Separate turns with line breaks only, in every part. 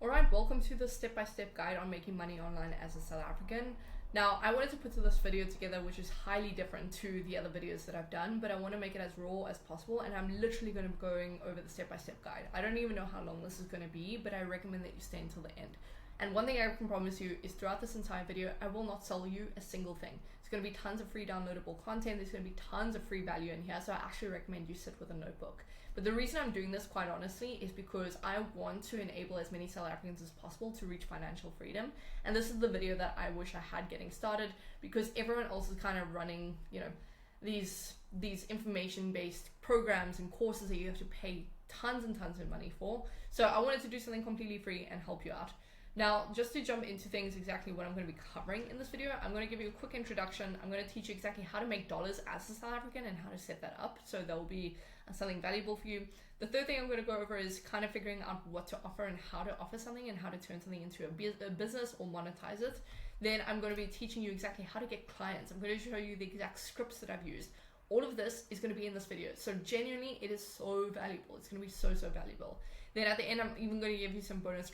Alright, welcome to the step-by-step guide on making money online as a South African. Now, I wanted to put this video together, which is highly different to the other videos that I've done, but I want to make it as raw as possible, and I'm literally going to be going over the step-by-step guide. I don't even know how long this is going to be, but I recommend that you stay until the end. And one thing I can promise you is throughout this entire video, I will not sell you a single thing. There's going to be tons of free downloadable content. There's going to be tons of free value in here. So I actually recommend you sit with a notebook. But the reason I'm doing this, quite honestly, is because I want to enable as many South Africans as possible to reach financial freedom. And this is the video that I wish I had getting started, because everyone else is kind of running, these information-based programs and courses that you have to pay tons and tons of money for. So I wanted to do something completely free and help you out. Now, just to jump into things, exactly what I'm going to be covering in this video, I'm going to give you a quick introduction. I'm going to teach you exactly how to make dollars as a South African and how to set that up, so that will be something valuable for you. The third thing I'm going to go over is kind of figuring out what to offer and how to offer something and how to turn something into a business or monetize it. Then I'm going to be teaching you exactly how to get clients. I'm going to show you the exact scripts that I've used. All of this is going to be in this video. So genuinely, it is so valuable. It's going to be so valuable. Then at the end, I'm even going to give you some bonus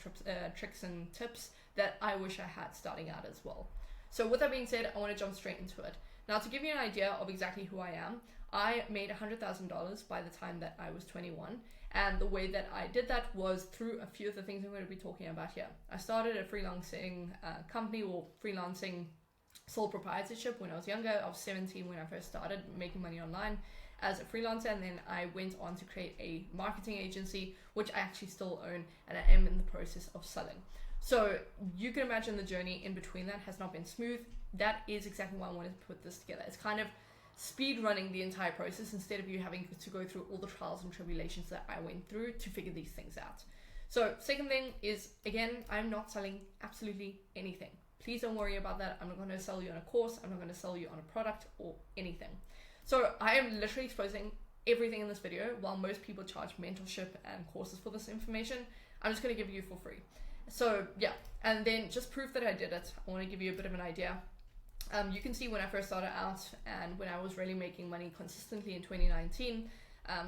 tricks and tips that I wish I had starting out as well. So with that being said, I want to jump straight into it. Now, to give you an idea of exactly who I am, I made $100,000 by the time that I was 21. And the way that I did that was through a few of the things I'm going to be talking about here. I started a freelancing company, or freelancing sole proprietorship when I was younger. I was 17 when I first started making money online as a freelancer, and then I went on to create a marketing agency, which I actually still own, and I am in the process of selling. So you can imagine the journey in between that has not been smooth. That is exactly why I wanted to put this together. It's kind of speed running the entire process instead of you having to go through all the trials and tribulations that I went through to figure these things out. So second thing is, again, I'm not selling absolutely anything. Please don't worry about that. I'm not going to sell you on a course. I'm not going to sell you on a product or anything. So I am literally exposing everything in this video. While most people charge mentorship and courses for this information, I'm just going to give you for free. So yeah, and then just proof that I did it, I want to give you a bit of an idea. You can see when I first started out and when I was really making money consistently in 2019,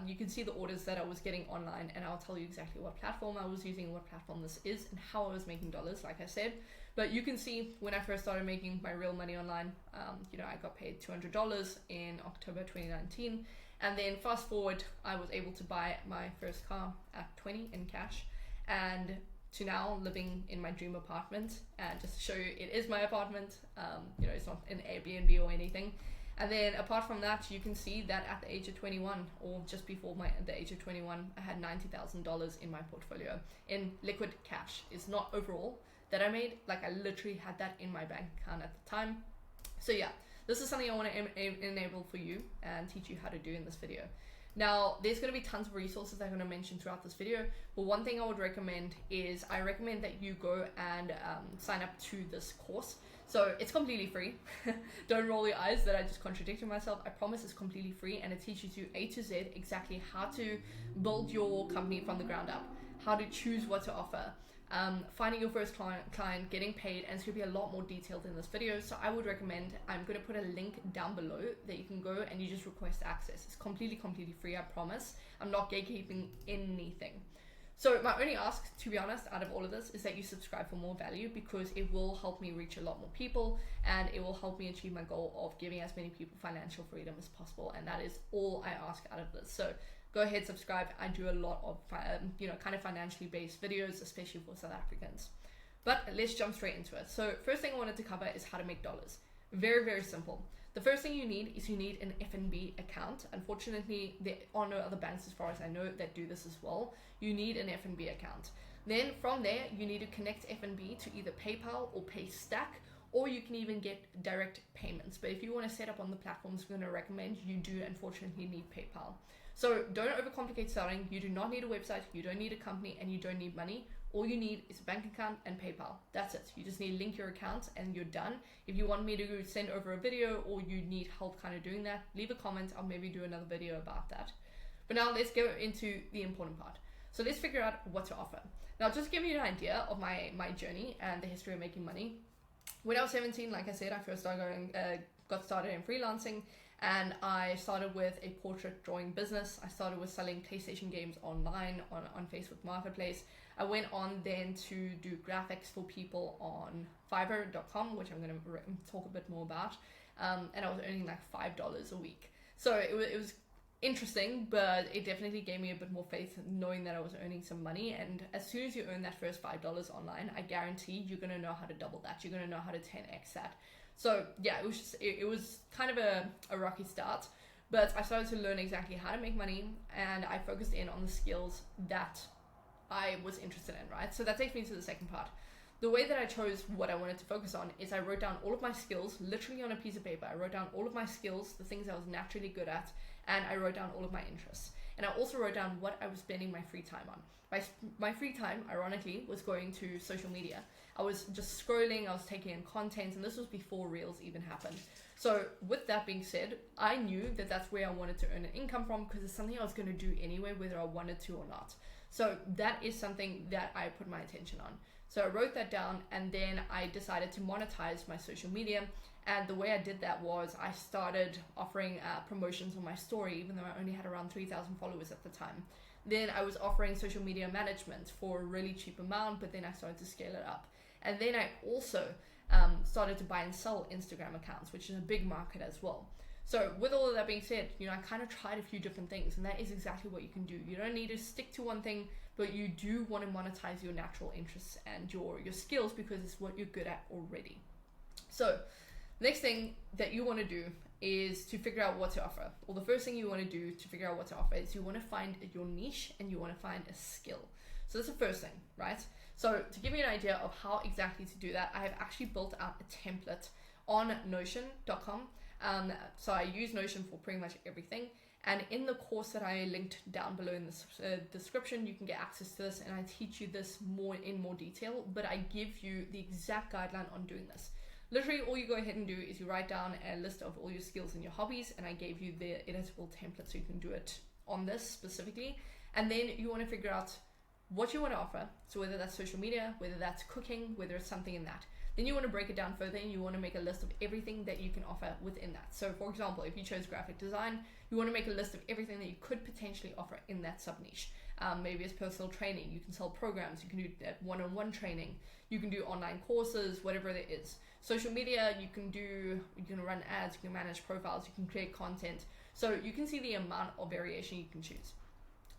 you can see the orders that I was getting online, and I'll tell you exactly what platform I was using, what platform this is, and how I was making dollars, like I said. But you can see when I first started making my real money online, I got paid $200 in October 2019. And then fast forward, I was able to buy my first car at 20 in cash, and to now living in my dream apartment. And just to show you, it is my apartment. It's not an Airbnb or anything. And then apart from that, you can see that at the age of 21, or just before the age of 21, I had $90,000 in my portfolio in liquid cash. It's not overall that I made, like I literally had that in my bank account at the time. So yeah, this is something I want to enable for you and teach you how to do in this video. Now, there's going to be tons of resources I'm going to mention throughout this video, but one thing I would recommend is I recommend that you go and sign up to this course. So it's completely free. Don't roll your eyes that I just contradicted myself. I promise it's completely free, and it teaches you A to Z exactly how to build your company from the ground up, how to choose what to offer, finding your first client, getting paid, and it's going to be a lot more detailed in this video. So I would recommend, I'm going to put a link down below that you can go and you just request access. It's completely free, I promise. I'm not gatekeeping anything. So my only ask, to be honest, out of all of this is that you subscribe for more value, because it will help me reach a lot more people, and it will help me achieve my goal of giving as many people financial freedom as possible. And that is all I ask out of this. So go ahead, subscribe. I do a lot of, kind of financially based videos, especially for South Africans. But let's jump straight into it. So first thing I wanted to cover is how to make dollars. Very simple. The first thing you need is an FNB account. Unfortunately, there are no other banks, as far as I know, that do this as well. You need an FNB account. Then from there, you need to connect FNB to either PayPal or PayStack, or you can even get direct payments. But if you want to set up on the platforms I'm going to recommend, you do unfortunately need PayPal. So don't overcomplicate starting. You do not need a website, you don't need a company, and you don't need money. All you need is a bank account and PayPal. That's it. You just need to link your account and you're done. If you want me to send over a video, or you need help kind of doing that, leave a comment. I'll maybe do another video about that. But now let's go into the important part. So let's figure out what to offer. Now, just to give you an idea of my journey and the history of making money. When I was 17, like I said, I first got started in freelancing. And I started with a portrait drawing business. I started with selling PlayStation games online on Facebook Marketplace. I went on then to do graphics for people on Fiverr.com, which I'm going to talk a bit more about. And I was earning like $5 a week. So it was interesting, but it definitely gave me a bit more faith knowing that I was earning some money. And as soon as you earn that first $5 online, I guarantee you're going to know how to double that. You're going to know how to 10x that. So yeah, it was kind of a rocky start, but I started to learn exactly how to make money, and I focused in on the skills that I was interested in, right? So that takes me to the second part. The way that I chose what I wanted to focus on is I wrote down all of my skills, literally on a piece of paper. I wrote down all of my skills, the things I was naturally good at, and I wrote down all of my interests. And I also wrote down what I was spending my free time on. My free time, ironically, was going to social media. I was just scrolling, I was taking in content, and this was before Reels even happened. So with that being said, I knew that that's where I wanted to earn an income from, because it's something I was going to do anyway, whether I wanted to or not. So that is something that I put my attention on. So I wrote that down, and then I decided to monetize my social media. And the way I did that was I started offering promotions on my story, even though I only had around 3,000 followers at the time. Then I was offering social media management for a really cheap amount, but then I started to scale it up. And then I also started to buy and sell Instagram accounts, which is a big market as well. So with all of that being said, I kind of tried a few different things, and that is exactly what you can do. You don't need to stick to one thing, but you do want to monetize your natural interests and your skills, because it's what you're good at already. So next thing that you want to do is to figure out what to offer. Well, the first thing you want to do to figure out what to offer is you want to find your niche, and you want to find a skill. So that's the first thing, right? So to give you an idea of how exactly to do that, I have actually built out a template on Notion.com. So I use Notion for pretty much everything. And in the course that I linked down below in the description, you can get access to this, and I teach you this in more detail, but I give you the exact guideline on doing this. Literally, all you go ahead and do is you write down a list of all your skills and your hobbies, and I gave you the editable template so you can do it on this specifically. And then you want to figure out what you want to offer. So whether that's social media, whether that's cooking, whether it's something in that. Then you want to break it down further, and you want to make a list of everything that you can offer within that. So for example, if you chose graphic design, you want to make a list of everything that you could potentially offer in that sub niche. Maybe it's personal training, you can sell programs, you can do that one-on-one training, you can do online courses, whatever it is. Social media, you can run ads, you can manage profiles, you can create content. So you can see the amount of variation you can choose.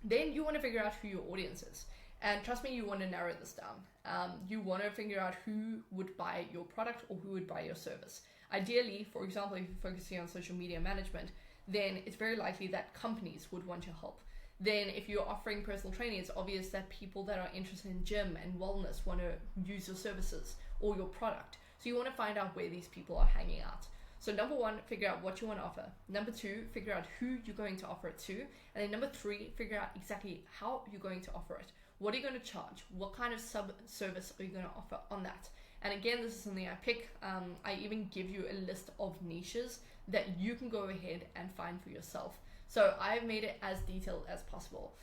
Then you want to figure out who your audience is. And trust me, you want to narrow this down. You want to figure out who would buy your product or who would buy your service. Ideally, for example, if you're focusing on social media management, then it's very likely that companies would want your help. Then if you're offering personal training, it's obvious that people that are interested in gym and wellness want to use your services or your product. So you want to find out where these people are hanging out. So number one, figure out what you want to offer. Number two, figure out who you're going to offer it to. And then number three, figure out exactly how you're going to offer it. What are you going to charge? What kind of sub-service are you going to offer on that? And again, this is something I pick. I even give you a list of niches that you can go ahead and find for yourself. So I've made it as detailed as possible.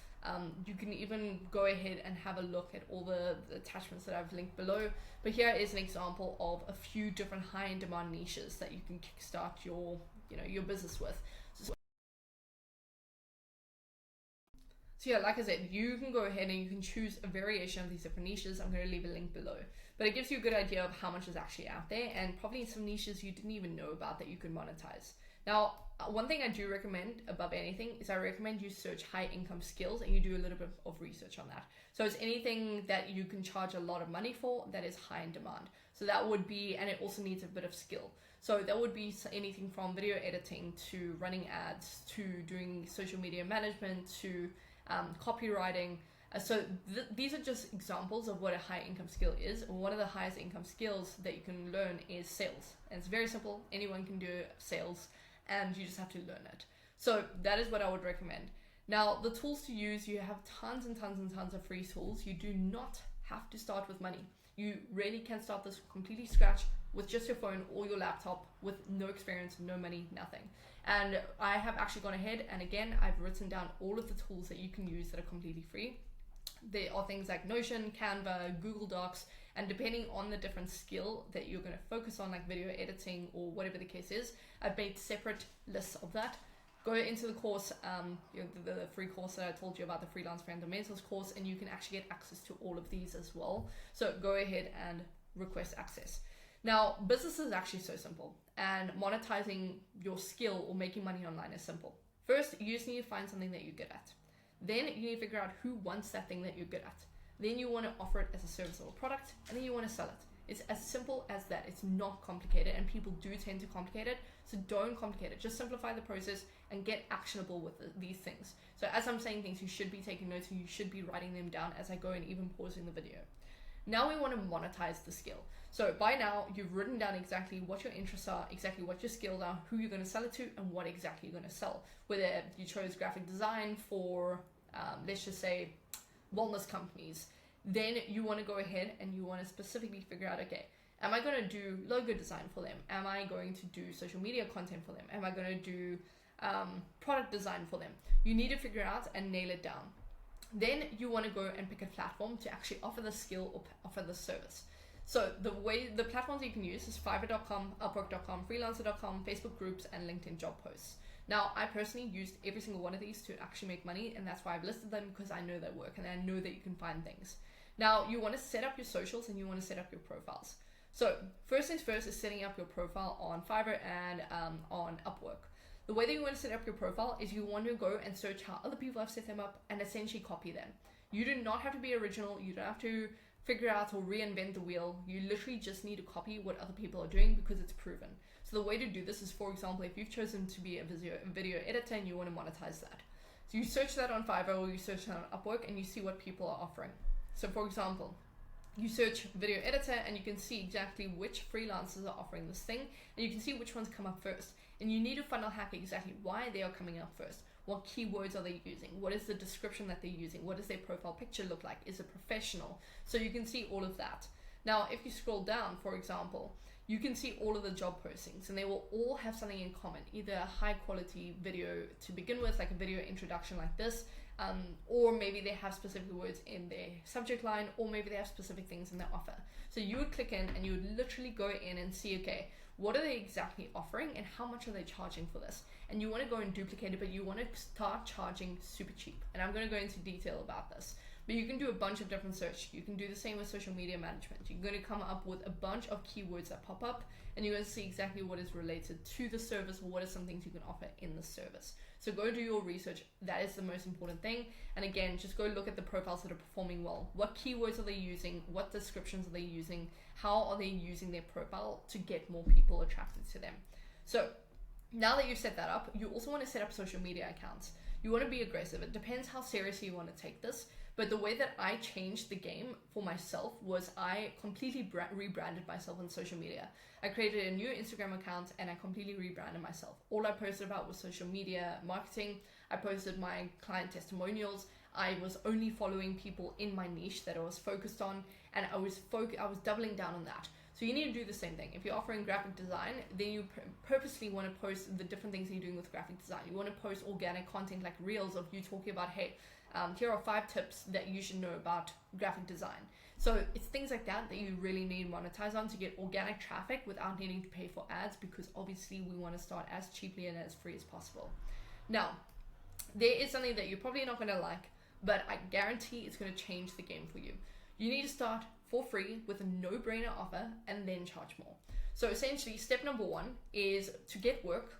You can even go ahead and have a look at all the attachments that I've linked below. But here is an example of a few different high in demand niches that you can kickstart your business with. So yeah, like I said, you can go ahead and you can choose a variation of these different niches. I'm going to leave a link below. But it gives you a good idea of how much is actually out there, and probably some niches you didn't even know about that you could monetize. Now, one thing I do recommend above anything is I recommend you search high income skills, and you do a little bit of research on that. So it's anything that you can charge a lot of money for that is high in demand. So that would be, and it also needs a bit of skill. So that would be anything from video editing to running ads to doing social media management to copywriting. These are just examples of what a high income skill is. One of the highest income skills that you can learn is sales. And it's very simple. Anyone can do sales, and you just have to learn it. So that is what I would recommend. Now, the tools to use, you have tons and tons and tons of free tools. You do not have to start with money. You really can start this completely scratch with just your phone or your laptop with no experience, no money, nothing. And I have actually gone ahead and again, I've written down all of the tools that you can use that are completely free. There are things like Notion, Canva, Google Docs, and depending on the different skill that you're going to focus on, like video editing or whatever the case is, I've made separate lists of that. go into the course, the free course that I told you about, the Freelance Fundamentals course, and you can actually get access to all of these as well. So go ahead and request access. Now, business is actually so simple, and monetizing your skill or making money online is simple. First, you just need to find something that you're good at. Then you need to figure out who wants that thing that you're good at. Then you want to offer it as a service or a product, and then you want to sell it. It's as simple as that. It's not complicated, and people do tend to complicate it, so don't complicate it. Just simplify the process and get actionable with these things. So as I'm saying things, you should be taking notes, and you should be writing them down as I go and even pausing the video. Now we want to monetize the skill. So by now, you've written down exactly what your interests are, exactly what your skills are, who you're going to sell it to, and what exactly you're going to sell. Whether you chose graphic design for, let's just say, wellness companies, then you want to go ahead and you want to specifically figure out, okay, am I going to do logo design for them? Am I going to do social media content for them? Am I going to do product design for them? You need to figure out and nail it down. Then you want to go and pick a platform to actually offer the skill or offer the service. So the platforms you can use is Fiverr.com, Upwork.com, Freelancer.com, Facebook groups, and LinkedIn job posts. Now, I personally used every single one of these to actually make money, and that's why I've listed them, because I know they work and I know that you can find things. Now, you want to set up your socials and you want to set up your profiles. So first things first is setting up your profile on Fiverr and on Upwork. The way that you want to set up your profile is you want to go and search how other people have set them up and essentially copy them. You do not have to be original. You don't have to figure out or reinvent the wheel. You literally just need to copy what other people are doing because it's proven. So the way to do this is, for example, if you've chosen to be a video editor and you want to monetize that. So you search that on Fiverr or you search that on Upwork and you see what people are offering. So for example, you search video editor and you can see exactly which freelancers are offering this thing, and you can see which ones come up first. And you need to funnel hack exactly why they are coming up first. What keywords are they using? What is the description that they're using? What does their profile picture look like? Is it professional? So you can see all of that. Now, if you scroll down, for example, you can see all of the job postings, and they will all have something in common, either a high quality video to begin with, like a video introduction like this, or maybe they have specific words in their subject line, or maybe they have specific things in their offer. So you would click in and you would literally go in and see, okay, what are they exactly offering and how much are they charging for this? And you want to go and duplicate it, but you want to start charging super cheap. And I'm going to go into detail about this. But you can do a bunch of different search. You can do the same with social media management. You're going to come up with a bunch of keywords that pop up, and you're going to see exactly what is related to the service, or what are some things you can offer in the service. So go do your research. That is the most important thing. And again, just go look at the profiles that are performing well. What keywords are they using? What descriptions are they using? How are they using their profile to get more people attracted to them? So now that you've set that up, you also want to set up social media accounts. You want to be aggressive. It depends how seriously you want to take this. But the way that I changed the game for myself was I completely rebranded myself on social media. I created a new Instagram account and I completely rebranded myself. All I posted about was social media marketing. I posted my client testimonials. I was only following people in my niche that I was focused on, and I was doubling down on that. So you need to do the same thing. If you're offering graphic design, then you purposely want to post the different things that you're doing with graphic design. You want to post organic content like reels of you talking about, hey, here are 5 tips that you should know about graphic design. So it's things like that that you really need to monetize on to get organic traffic without needing to pay for ads, because obviously we want to start as cheaply and as free as possible. Now, there is something that you're probably not going to like, but I guarantee it's going to change the game for you. You need to start for free with a no-brainer offer and then charge more. So essentially, step number 1 is to get work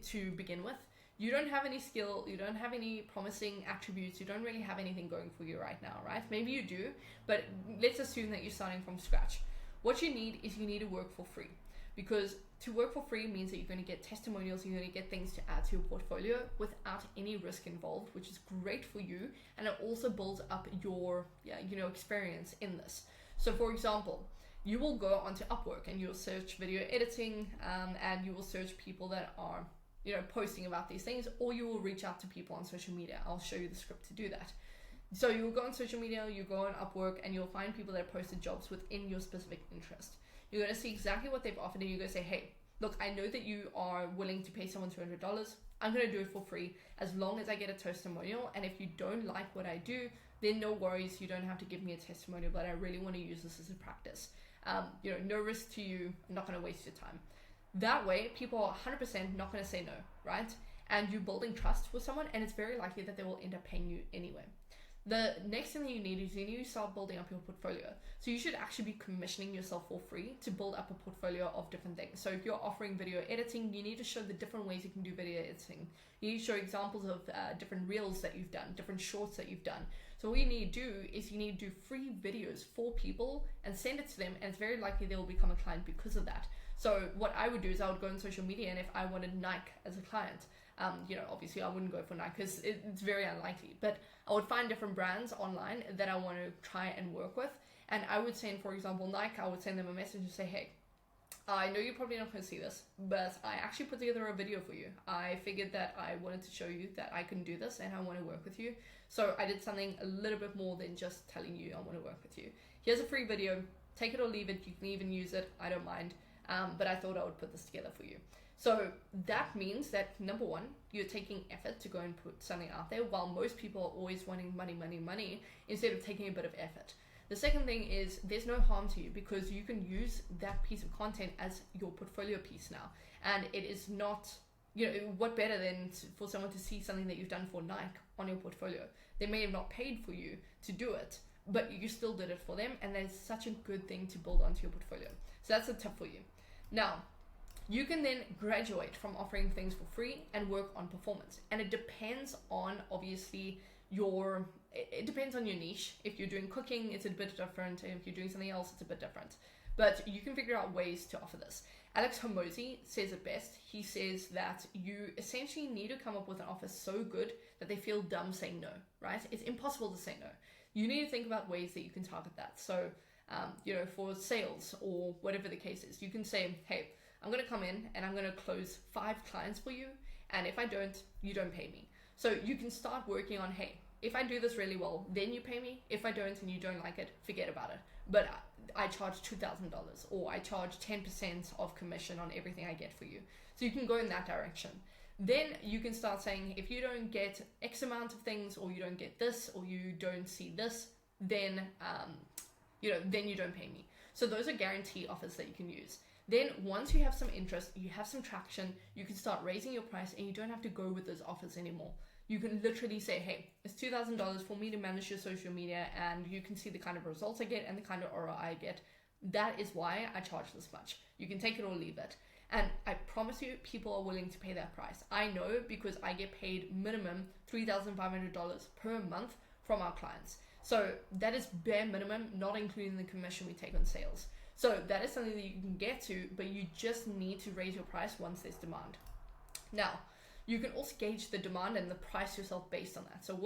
to begin with. You don't have any skill, you don't have any promising attributes, you don't really have anything going for you right now, right? Maybe you do, but let's assume that you're starting from scratch. What you need is you need to work for free, because to work for free means that you're going to get testimonials, you're going to get things to add to your portfolio without any risk involved, which is great for you, and it also builds up your experience in this. So for example, you will go onto Upwork and you'll search video editing, and you will search people that are posting about these things, or you will reach out to people on social media. I'll show you the script to do that. So you'll go on social media, you go on Upwork, and you'll find people that have posted jobs within your specific interest. You're going to see exactly what they've offered, and you're going to say, hey, look, I know that you are willing to pay someone $200. I'm going to do it for free as long as I get a testimonial. And if you don't like what I do, then no worries, you don't have to give me a testimonial, but I really want to use this as a practice. No risk to you. I'm not going to waste your time. That way, people are 100% not going to say no, right? and you're building trust with someone, and it's very likely that they will end up paying you anyway. The next thing that you need is you need to start building up your portfolio. So you should actually be commissioning yourself for free to build up a portfolio of different things. So if you're offering video editing, you need to show the different ways you can do video editing. You need to show examples of different reels that you've done, different shorts that you've done. So what you need to do is you need to do free videos for people and send it to them, and it's very likely they will become a client because of that. So what I would do is I would go on social media, and if I wanted Nike as a client, obviously I wouldn't go for Nike because it's very unlikely, but I would find different brands online that I want to try and work with. And I would send, for example, Nike, I would send them a message and say, hey, I know you're probably not going to see this, but I actually put together a video for you. I figured that I wanted to show you that I can do this and I want to work with you. So I did something a little bit more than just telling you I want to work with you. Here's a free video, take it or leave it. You can even use it, I don't mind. But I thought I would put this together for you. So that means that, number one, you're taking effort to go and put something out there, while most people are always wanting money, money, money, instead of taking a bit of effort. The second thing is there's no harm to you, because you can use that piece of content as your portfolio piece now. And it is not, what better than for someone to see something that you've done for Nike on your portfolio. They may have not paid for you to do it, but you still did it for them, and that's such a good thing to build onto your portfolio. So that's a tip for you. Now, you can then graduate from offering things for free and work on performance. And it depends on, obviously, it depends on your niche. If you're doing cooking, it's a bit different. And if you're doing something else, it's a bit different. But you can figure out ways to offer this. Alex Hormozi says it best. He says that you essentially need to come up with an offer so good that they feel dumb saying no, right? It's impossible to say no. You need to think about ways that you can target that. So, for sales or whatever the case is, you can say, hey, I'm going to come in and I'm going to close 5 clients for you. And if I don't, you don't pay me. So you can start working on, hey, if I do this really well, then you pay me. If I don't and you don't like it, forget about it. But I charge $2,000, or I charge 10% of commission on everything I get for you. So you can go in that direction. Then you can start saying, if you don't get X amount of things, or you don't get this, or you don't see this, then then you don't pay me. So those are guarantee offers that you can use. Then once you have some interest, you have some traction, you can start raising your price, and you don't have to go with those offers anymore. You can literally say, hey, it's $2,000 for me to manage your social media, and you can see the kind of results I get and the kind of ROI I get. That is why I charge this much. You can take it or leave it. And I promise you, people are willing to pay that price. I know, because I get paid minimum $3,500 per month from our clients. So that is bare minimum, not including the commission we take on sales. So that is something that you can get to, but you just need to raise your price once there's demand. Now, you can also gauge the demand and the price yourself based on that. So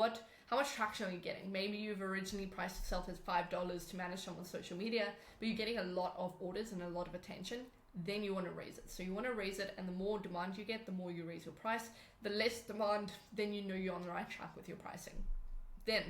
how much traction are you getting? Maybe you've originally priced yourself as $5 to manage someone's social media, but you're getting a lot of orders and a lot of attention. Then you want to raise it. So you want to raise it, and the more demand you get, the more you raise your price. The less demand, then you know you're on the right track with your pricing. Then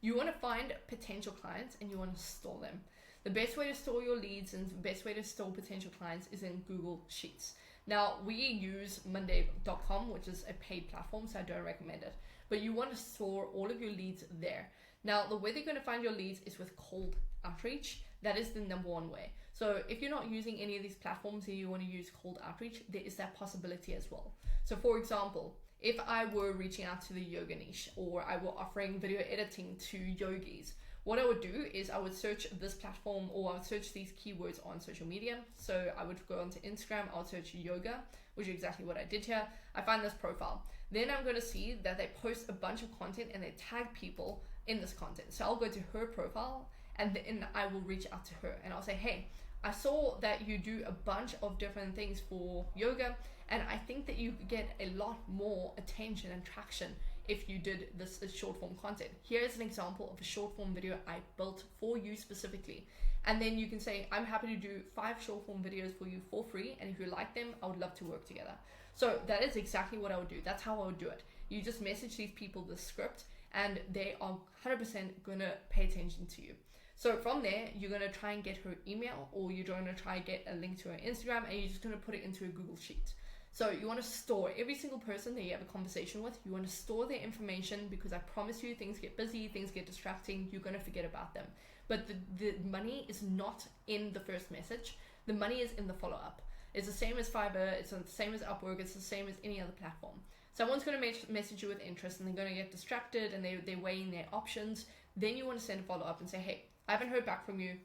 you want to find potential clients and you want to store them. The best way to store your leads and the best way to store potential clients is in Google Sheets. Now, we use Monday.com, which is a paid platform, so I don't recommend it. But you want to store all of your leads there. Now, the way they're going to find your leads is with cold outreach. That is the number one way. So if you're not using any of these platforms and you want to use cold outreach, there is that possibility as well. So for example, if I were reaching out to the yoga niche, or I were offering video editing to yogis, what I would do is I would search this platform, or I would search these keywords on social media. So I would go onto Instagram, I would search yoga, which is exactly what I did here. I find this profile. Then I'm going to see that they post a bunch of content and they tag people in this content. So I'll go to her profile, and then I will reach out to her and I'll say, hey, I saw that you do a bunch of different things for yoga, and I think that you could get a lot more attention and traction if you did this short form content. Here's an example of a short form video I built for you specifically. And then you can say, I'm happy to do 5 short form videos for you for free, and if you like them, I would love to work together. So that is exactly what I would do. That's how I would do it. You just message these people the script, and they are 100% gonna pay attention to you. So from there, you're going to try and get her email, or you're going to try and get a link to her Instagram, and you're just going to put it into a Google Sheet. So you want to store every single person that you have a conversation with. You want to store their information, because I promise you, things get busy, things get distracting, you're going to forget about them. But the money is not in the first message. The money is in the follow-up. It's the same as Fiverr, it's the same as Upwork, it's the same as any other platform. Someone's going to message you with interest and they're going to get distracted and they're weighing their options. Then you want to send a follow-up and say, hey, I haven't heard back from you.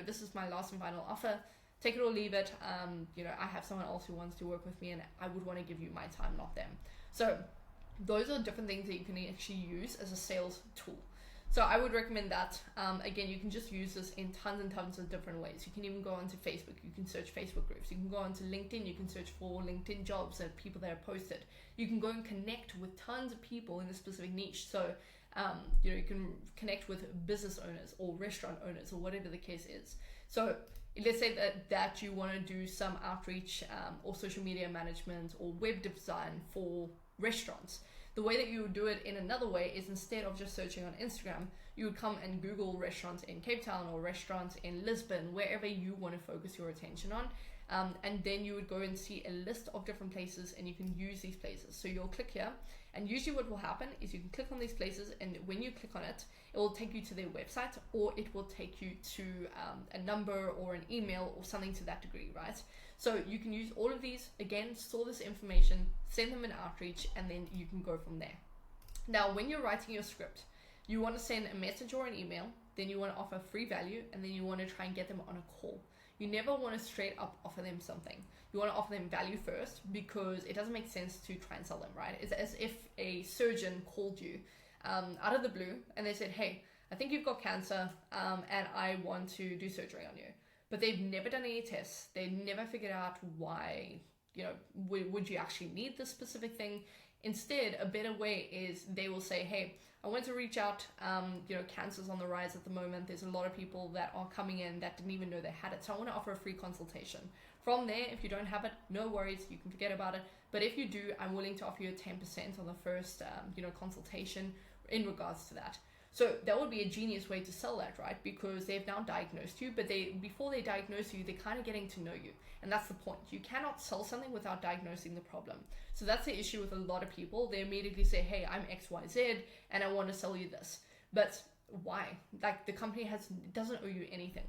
This is my last and final offer. Take it or leave it. I have someone else who wants to work with me and I would want to give you my time, not them. So those are different things that you can actually use as a sales tool. So I would recommend that. Again, you can just use this in tons and tons of different ways. You can even go onto Facebook. You can search Facebook groups. You can go onto LinkedIn. You can search for LinkedIn jobs and people that are posted. You can go and connect with tons of people in a specific niche. So, you can connect with business owners or restaurant owners or whatever the case is. So let's say that you want to do some outreach or social media management or web design for restaurants. The way that you would do it in another way is instead of just searching on Instagram, you would come and Google restaurants in Cape Town or restaurants in Lisbon, wherever you want to focus your attention on. And then you would go and see a list of different places and you can use these places. So you'll click here, and usually what will happen is you can click on these places, and when you click on it, it will take you to their website, or it will take you to a number or an email or something to that degree, right? So you can use all of these, again, store this information, send them an outreach, and then you can go from there. Now, when you're writing your script, you want to send a message or an email, then you want to offer free value, and then you want to try and get them on a call. You never want to straight up offer them something. You want to offer them value first, because it doesn't make sense to try and sell them, right? It's as if a surgeon called you out of the blue and they said, hey, I think you've got cancer and I want to do surgery on you. But they've never done any tests. They've never figured out why, would you actually need this specific thing? Instead, a better way is they will say, hey, I want to reach out, cancer's on the rise at the moment. There's a lot of people that are coming in that didn't even know they had it. So I want to offer a free consultation. From there, if you don't have it, no worries, you can forget about it. But if you do, I'm willing to offer you a 10% on the first, consultation in regards to that. So that would be a genius way to sell that, right? Because they've now diagnosed you, but before they diagnose you, they're kind of getting to know you. And that's the point. You cannot sell something without diagnosing the problem. So that's the issue with a lot of people. They immediately say, hey, I'm XYZ and I want to sell you this. But why? Like, the company doesn't owe you anything.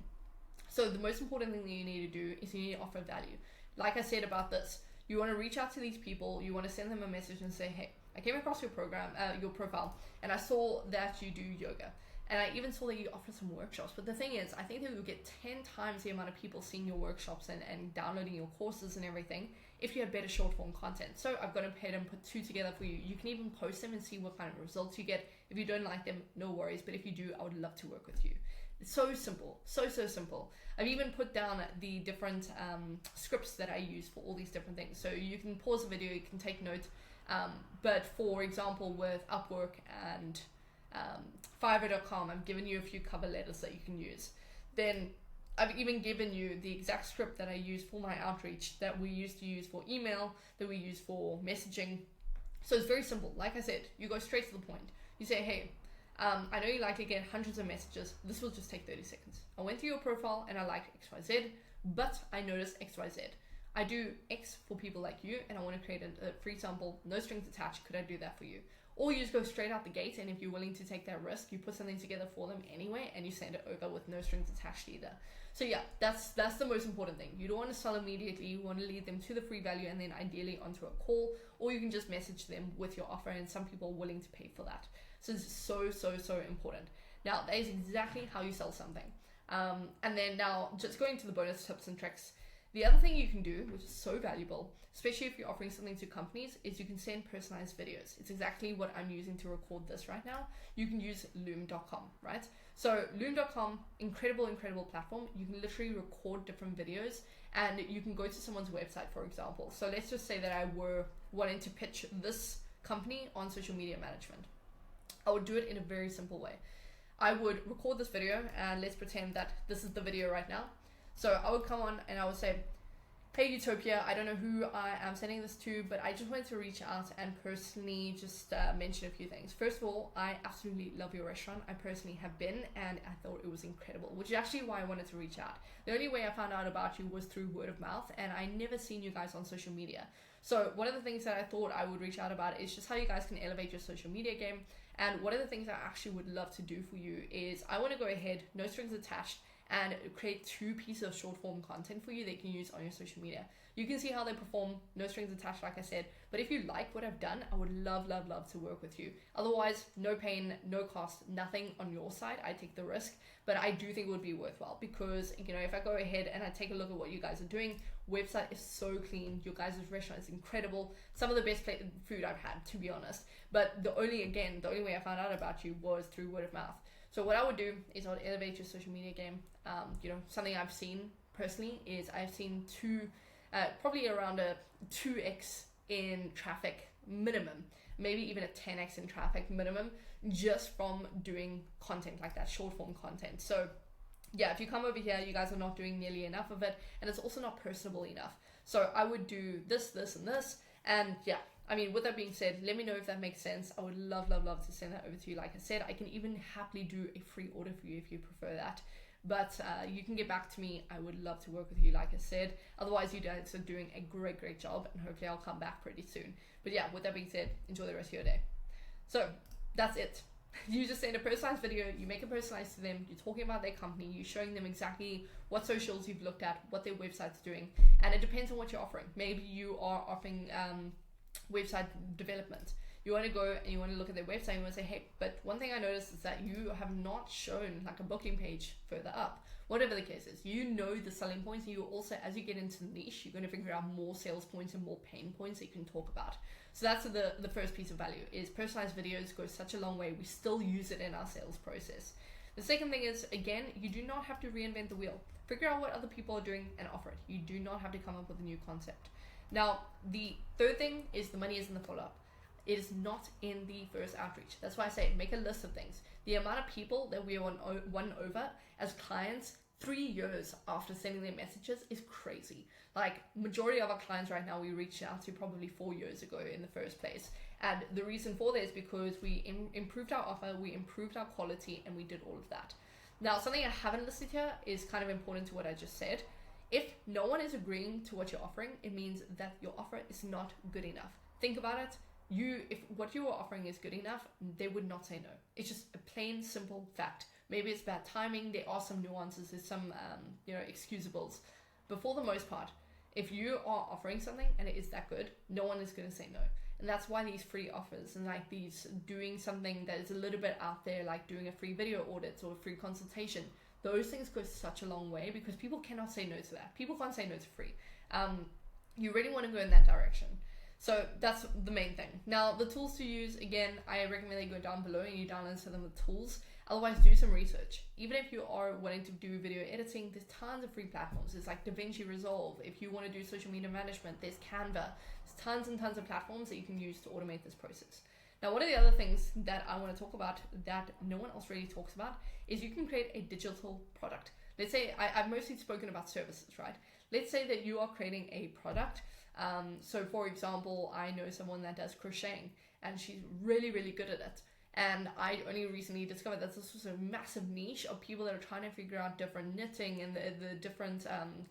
So the most important thing that you need to do is you need to offer value. Like I said about this, you want to reach out to these people. You want to send them a message and say, hey, I came across your profile, and I saw that you do yoga. And I even saw that you offer some workshops. But the thing is, I think that you'll get 10 times the amount of people seeing your workshops and downloading your courses and everything if you had better short form content. So I've gone ahead and put 2 together for you. You can even post them and see what kind of results you get. If you don't like them, no worries. But if you do, I would love to work with you. It's so simple, so simple. I've even put down the different scripts that I use for all these different things. So you can pause the video, you can take note. But for example, with Upwork and Fiverr.com, I've given you a few cover letters that you can use. Then I've even given you the exact script that I use for my outreach, that we used to use for email, that we use for messaging. So it's very simple. Like I said, you go straight to the point. You say, hey, I know you likely get hundreds of messages. This will just take 30 seconds. I went through your profile and I liked XYZ, but I noticed XYZ. I do X for people like you, and I want to create a free sample, no strings attached. Could I do that for you? Or you just go straight out the gate, and if you're willing to take that risk, you put something together for them anyway, and you send it over with no strings attached either. So yeah, that's the most important thing. You don't want to sell immediately. You want to lead them to the free value and then ideally onto a call, or you can just message them with your offer, and some people are willing to pay for that. So it's so important. Now, that is exactly how you sell something. And then now, just going to the bonus tips and tricks. The other thing you can do, which is so valuable, especially if you're offering something to companies, is you can send personalized videos. It's exactly what I'm using to record this right now. You can use loom.com, right? So loom.com, incredible platform. You can literally record different videos, and you can go to someone's website, for example. So let's just say that I were wanting to pitch this company on social media management. I would do it in a very simple way. I would record this video, and let's pretend that this is the video right now. So I would come on and I would say, hey Utopia, I don't know who I am sending this to, but I just wanted to reach out and personally just mention a few things. First of all, I absolutely love your restaurant. I personally have been, and I thought it was incredible, which is actually why I wanted to reach out. The only way I found out about you was through word of mouth, and I never seen you guys on social media. So one of the things that I thought I would reach out about is just how you guys can elevate your social media game. And one of the things I actually would love to do for you is I want to go ahead, no strings attached, and create 2 pieces of short form content for you that you can use on your social media. You can see how they perform, no strings attached, like I said. But if you like what I've done, I would love to work with you. Otherwise, no pain, no cost, nothing on your side. I take the risk, but I do think it would be worthwhile because, you know, if I go ahead and I take a look at what you guys are doing, website is so clean. Your guys' restaurant is incredible. Some of the best food I've had, to be honest. But the only way I found out about you was through word of mouth. So what I would do is I would elevate your social media game. You know, something I've seen personally is I've seen probably around a 2x in traffic minimum, maybe even a 10x in traffic minimum, just from doing content like that, short form content. So yeah, if you come over here, you guys are not doing nearly enough of it, and it's also not personable enough. So I would do this, and this, and yeah. I mean, with that being said, let me know if that makes sense. I would love to send that over to you. Like I said, I can even happily do a free order for you if you prefer that. But you can get back to me. I would love to work with you, like I said. Otherwise, you guys are doing a great job, and hopefully I'll come back pretty soon. But yeah, with that being said, enjoy the rest of your day. So that's it. You just send a personalized video, you make it personalized to them, you're talking about their company, you're showing them exactly what socials you've looked at, what their website's doing, and it depends on what you're offering. Maybe you are offering website development. You want to go and you want to look at their website and you want to say, hey, but one thing I noticed is that you have not shown like a booking page further up. Whatever the case is, you know the selling points, and you also, as you get into the niche, you're going to figure out more sales points and more pain points that you can talk about. So that's the first piece of value, is personalized videos go such a long way. We still use it in our sales process. The second thing is, again, you do not have to reinvent the wheel. Figure out what other people are doing and offer it. You do not have to come up with a new concept. Now, the third thing is the money is in the follow-up. It is not in the first outreach. That's why I say make a list of things. The amount of people that we won over as clients 3 years after sending their messages is crazy. Like, majority of our clients right now, we reached out to probably 4 years ago in the first place. And the reason for this is because we improved our offer, we improved our quality, and we did all of that. Now, something I haven't listed here is kind of important to what I just said. If no one is agreeing to what you're offering, it means that your offer is not good enough. Think about it. If what you are offering is good enough, they would not say no. It's just a plain, simple fact. Maybe it's bad timing. There are some nuances. There's some, excusables. But for the most part, if you are offering something and it is that good, no one is going to say no. And that's why these free offers and like these doing something that is a little bit out there, like doing a free video audit or a free consultation, those things go such a long way because people cannot say no to that. People can't say no to free. You really want to go in that direction. So that's the main thing. Now, the tools to use, again, I recommend they go down below and you download some of the tools. Otherwise, do some research. Even if you are wanting to do video editing, there's tons of free platforms. There's like DaVinci Resolve. If you want to do social media management, there's Canva. There's tons and tons of platforms that you can use to automate this process. Now, one of the other things that I want to talk about that no one else really talks about is you can create a digital product. Let's say, I've mostly spoken about services, right? Let's say that you are creating a product. So for example, I know someone that does crocheting and she's really good at it. And I only recently discovered that this was a massive niche of people that are trying to figure out different knitting and the different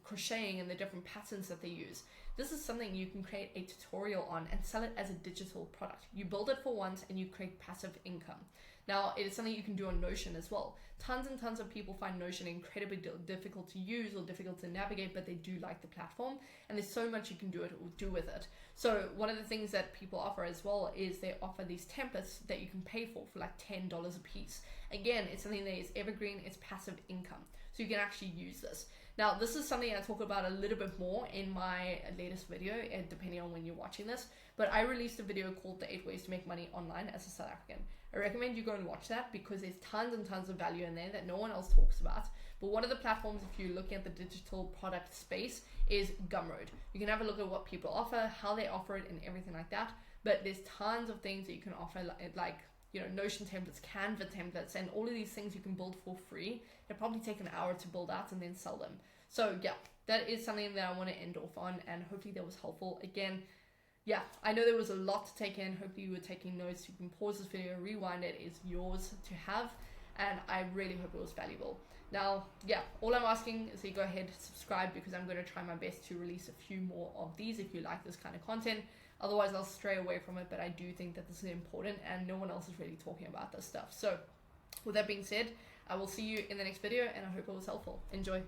crocheting and the different patterns that they use. This is something you can create a tutorial on and sell it as a digital product. You build it for once and you create passive income. Now, it is something you can do on Notion as well. Tons and tons of people find Notion incredibly difficult to use or difficult to navigate, but they do like the platform, and there's so much you can do with it. So one of the things that people offer as well is they offer these templates that you can pay for like $10 a piece. Again, it's something that is evergreen, it's passive income. So you can actually use this. Now, this is something I talk about a little bit more in my latest video, depending on when you're watching this, but I released a video called The 8 Ways to Make Money Online as a South African. I recommend you go and watch that because there's tons and tons of value in there that no one else talks about. But one of the platforms, if you're looking at the digital product space, is Gumroad. You can have a look at what people offer, how they offer it, and everything like that. But there's tons of things that you can offer, like Notion templates, Canva templates, and all of these things you can build for free. It'll probably take an hour to build out and then sell them. So yeah, that is something that I want to end off on, and hopefully that was helpful. Again, yeah, I know there was a lot to take in. Hopefully you were taking notes. You can pause this video, rewind it. It's yours to have, and I really hope it was valuable. Now, yeah, all I'm asking is that you go ahead, subscribe, because I'm going to try my best to release a few more of these if you like this kind of content. Otherwise, I'll stray away from it, but I do think that this is important, and no one else is really talking about this stuff. So with that being said, I will see you in the next video, and I hope it was helpful. Enjoy.